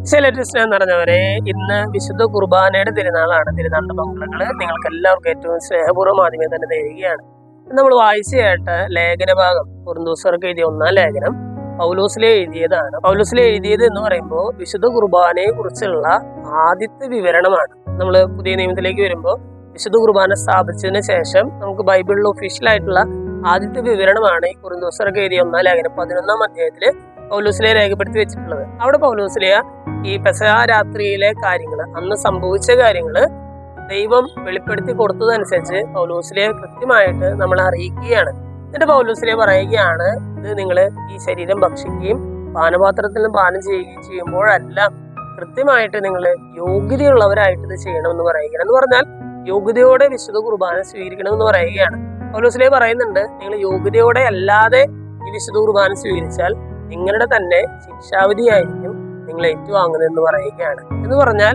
സ്നേഹം നിറഞ്ഞവരെ, ഇന്ന് വിശുദ്ധ കുർബാനയുടെ തിരുനാളാണ്. തിരുനാളിന്റെ മംഗളങ്ങള് നിങ്ങൾക്ക് എല്ലാവർക്കും ഏറ്റവും സ്നേഹപൂർവ്വം ആദ്യമേ തന്നെ തരികയാണ്. നമ്മൾ വായിച്ചു കേട്ട ലേഖനഭാഗം കൊറിന്തോസ്യർക്ക് എഴുതിയ 1-ാം ലേഖനം പൗലോസിലെ എഴുതിയതാണ്. പൗലോസിലെ എഴുതിയത് എന്ന് പറയുമ്പോൾ വിശുദ്ധ കുർബാനയെ കുറിച്ചുള്ള ആദ്യത്തെ വിവരണമാണ്. നമ്മൾ പുതിയ നിയമത്തിലേക്ക് വരുമ്പോൾ വിശുദ്ധ കുർബാന സ്ഥാപിച്ചതിന് ശേഷം നമുക്ക് ബൈബിളിൽ ഒഫീഷ്യലായിട്ടുള്ള ആദ്യത്തെ വിവരണമാണ് ഈ കൊറിന്തോസ്യർക്ക് എഴുതിയ 1-ാം ലേഖനം 11-ാം അധ്യായത്തില് പൗലോസിലെ രേഖപ്പെടുത്തി വെച്ചിട്ടുള്ളത്. അവിടെ പൗലോസിലെ ഈ പെസഹ രാത്രിയിലെ കാര്യങ്ങള്, അന്ന് സംഭവിച്ച കാര്യങ്ങള് ദൈവം വെളിപ്പെടുത്തി കൊടുത്തതനുസരിച്ച് പൗലോസിലെ കൃത്യമായിട്ട് നമ്മളെ അറിയിക്കുകയാണ്. എന്നിട്ട് പൗലോസിലെ പറയുകയാണ്, ഇത് നിങ്ങൾ ഈ ശരീരം ഭക്ഷിക്കുകയും പാനപാത്രത്തിൽ നിന്ന് പാനം ചെയ്യുകയും ചെയ്യുമ്പോഴെല്ലാം കൃത്യമായിട്ട് നിങ്ങൾ യോഗ്യതയുള്ളവരായിട്ട് ഇത് ചെയ്യണമെന്ന് പറയുകയാണ്. എന്ന് പറഞ്ഞാൽ യോഗ്യതയോടെ വിശുദ്ധ കുർബാന സ്വീകരിക്കണമെന്ന് പറയുകയാണ്. പൗലോസിലെ പറയുന്നുണ്ട്, നിങ്ങൾ യോഗ്യതയോടെ അല്ലാതെ ഈ വിശുദ്ധ കുർബാന സ്വീകരിച്ചാൽ നിങ്ങളുടെ തന്നെ ശിക്ഷാവിധിയായിരിക്കും നിങ്ങൾ ഏറ്റുവാങ്ങുന്നതെന്ന് പറയുകയാണ്. എന്ന് പറഞ്ഞാൽ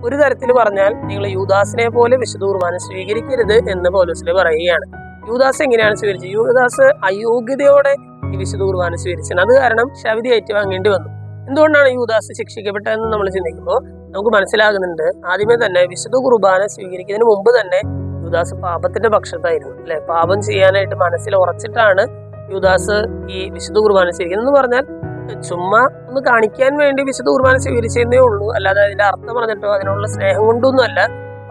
ഒരു തരത്തിൽ പറഞ്ഞാൽ നിങ്ങൾ യൂദാസിനെ പോലെ വിശുദ്ധ കുർബാന സ്വീകരിക്കരുത് എന്ന് പൗലോസിലെ പറയുകയാണ്. യൂദാസ് എങ്ങനെയാണ് സ്വീകരിച്ചത്? യൂദാസ് അയോഗ്യതയോടെ ഈ വിശുദ്ധ കുർബാന സ്വീകരിച്ചത്. അത് കാരണം ശാവിധി ഏറ്റുവാങ്ങേണ്ടി വന്നു. എന്തുകൊണ്ടാണ് യൂദാസ് ശിക്ഷിക്കപ്പെട്ടതെന്ന് നമ്മൾ ചിന്തിക്കുമ്പോൾ നമുക്ക് മനസ്സിലാകുന്നുണ്ട്. ആദ്യമേ തന്നെ വിശുദ്ധ കുർബാന സ്വീകരിക്കുന്നതിന് മുമ്പ് തന്നെ യൂദാസ് പാപത്തിന്റെ പക്ഷത്തായിരുന്നു, അല്ലെ? പാപം ചെയ്യാനായിട്ട് മനസ്സിൽ ഉറച്ചിട്ടാണ് യൂദാസ് ഈ വിശുദ്ധ കുർബാന സ്വീകരിക്കുന്നത്. എന്ന് പറഞ്ഞാൽ ചുമ്മാ ഒന്ന് കാണിക്കാൻ വേണ്ടി വിശുദ്ധ കുർബാന സ്വീകരിച്ചതേ ഉള്ളൂ, അല്ലാതെ അതിന്റെ അർത്ഥം പറഞ്ഞിട്ടോ അതിനുള്ള സ്നേഹം കൊണ്ടൊന്നും അല്ല.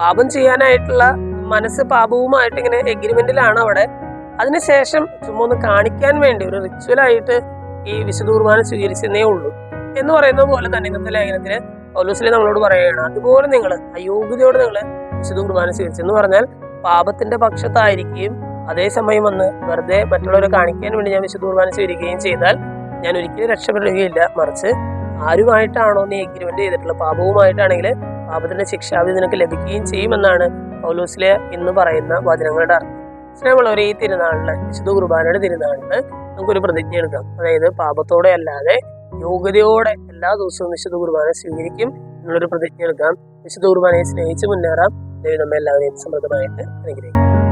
പാപം ചെയ്യാനായിട്ടുള്ള മനസ്സ് പാപവുമായിട്ട് ഇങ്ങനെ എഗ്രിമെന്റിലാണ് അവിടെ. അതിനുശേഷം ചുമ്മാ ഒന്ന് കാണിക്കാൻ വേണ്ടി ഒരു റിച്വലായിട്ട് ഈ വിശുദ്ധ കുർബാന സ്വീകരിച്ചതേ ഉള്ളൂ എന്ന് പറയുന്ന പോലെ തന്നെ ഇന്നത്തെ ലേഖനത്തിന് പൗലോസിലെ നമ്മളോട് പറയുകയാണ്, അതുപോലെ നിങ്ങൾ അയോഗ്യതയോടെ നിങ്ങൾ വിശുദ്ധ കുർബാന സ്വീകരിച്ചെന്ന് പറഞ്ഞാൽ പാപത്തിന്റെ പക്ഷത്തായിരിക്കുകയും അതേസമയം വന്ന് വെറുതെ മറ്റുള്ളവരെ കാണിക്കാൻ വേണ്ടി ഞാൻ വിശുദ്ധ കുർബാന സ്വീകരിക്കുകയും ചെയ്താൽ ഞാൻ ഒരിക്കലും രക്ഷപ്പെടുകയില്ല. മറിച്ച് ആരുമായിട്ടാണോ നീ എഗ്രിമെന്റ് ചെയ്തിട്ടുള്ള പാപവുമായിട്ടാണെങ്കിൽ പാപത്തിന്റെ ശിക്ഷാവിധി നിനക്ക് ലഭിക്കുകയും ചെയ്യുമെന്നാണ് പൗലോസിലെ ഇന്ന് പറയുന്ന വചനങ്ങളുടെ അർത്ഥം. സ്നേഹമുള്ളവരെ, ഈ തിരുനാളില് വിശുദ്ധ കുർബാനയുടെ തിരുനാളില് നമുക്കൊരു പ്രതിജ്ഞ എടുക്കാം. അതായത് പാപത്തോടെ അല്ലാതെ യോഗ്യതയോടെ എല്ലാ ദിവസവും വിശുദ്ധ കുർബാന സ്വീകരിക്കും എന്നുള്ളൊരു പ്രതിജ്ഞ എടുക്കാം. വിശുദ്ധ കുർബാനയെ സ്നേഹിച്ച് മുന്നേറാം. ദൈവം നമ്മെ എല്ലാവരെയും സമൃദ്ധമായിട്ട് അനുഗ്രഹിക്കും.